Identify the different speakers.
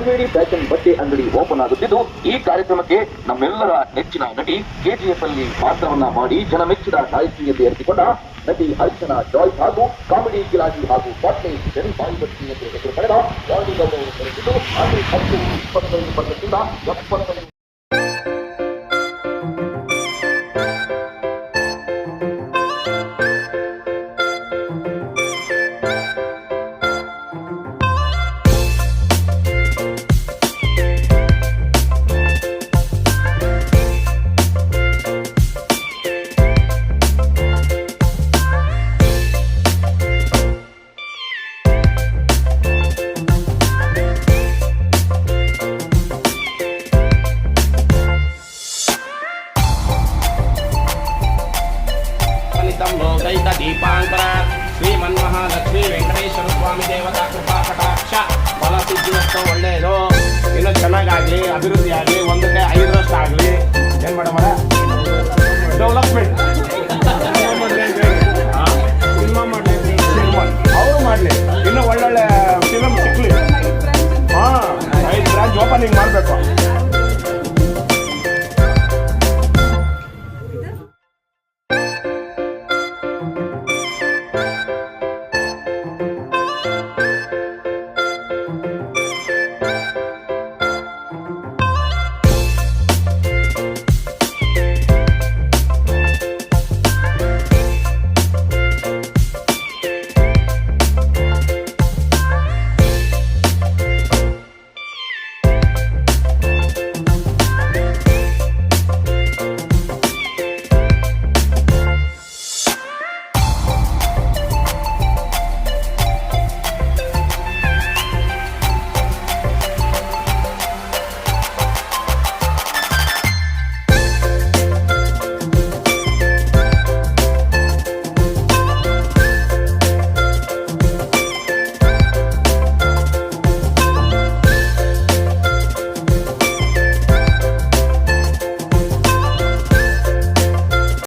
Speaker 1: LED fashion ಬಟ್ಟೆ ಅಂಗಡಿ open ಆಗುತ್ತಿದ್ದು ಈ ಕಾರ್ಯಕ್ರಮಕ್ಕೆ ನಮ್ಮೆಲ್ಲರ ನೆಚ್ಚಿನ ನಟಿ ಕೆಜಿಎಫ್ ಅಲ್ಲಿ ಪಾತ್ರವನ್ನ ಮಾಡಿ ಜನ ಮೆಚ್ಚಿದ ಸಾಹಿತ್ಯದಲ್ಲಿ ಏರಿಸಿಕೊಂಡ ನಟಿ ಅರ್ಚನಾ ಜಾಯ್ಸ್ ಹಾಗೂ ಕಾಮಿಡಿ ಕಿಲಾಡಿ ಹಾಗೂ ಪಾಟ್ನೆ ಬಾಯಿಬಟ್ಟಿ ಎಂದು ಹೆಸರು ಪಡೆದ ವಾಣಿ ಗೌರವ ಕರೆಸಿದ್ದು ಅದು 25% 70%
Speaker 2: ದೀಪಾಂತರ ಶ್ರೀಮನ್ ಮಹಾಲಕ್ಷ್ಮಿ ವೆಂಕಟೇಶ್ವರ ಸ್ವಾಮಿ ದೇವತಾ ಕೃಪಾ ಕಟಾಕ್ಷ ಫಲ ಸಿದ್ಧಿವಸ್ತು ಒಳ್ಳೆಯದು. ಇನ್ನೂ ಚೆನ್ನಾಗಾಗಲಿ, ಅಭಿವೃದ್ಧಿ ಆಗಲಿ, 1ಕ್ಕೆ 5ರಷ್ಟು ಆಗಲಿ. ಏನು ಮೇಡಮ್ ಡೆವಲಪ್ಮೆಂಟ್ ಸಿನಿಮಾ ಮಾಡಲಿ, ಅವರು ಮಾಡಲಿ, ಇನ್ನೂ ಒಳ್ಳೊಳ್ಳೆ ಫಿಲಮ್ ಸಿಕ್ಕಲಿ. 5 ಬ್ರಾಂಚ್ ಓಪನಿಂಗ್ ಮಾಡಬೇಕು.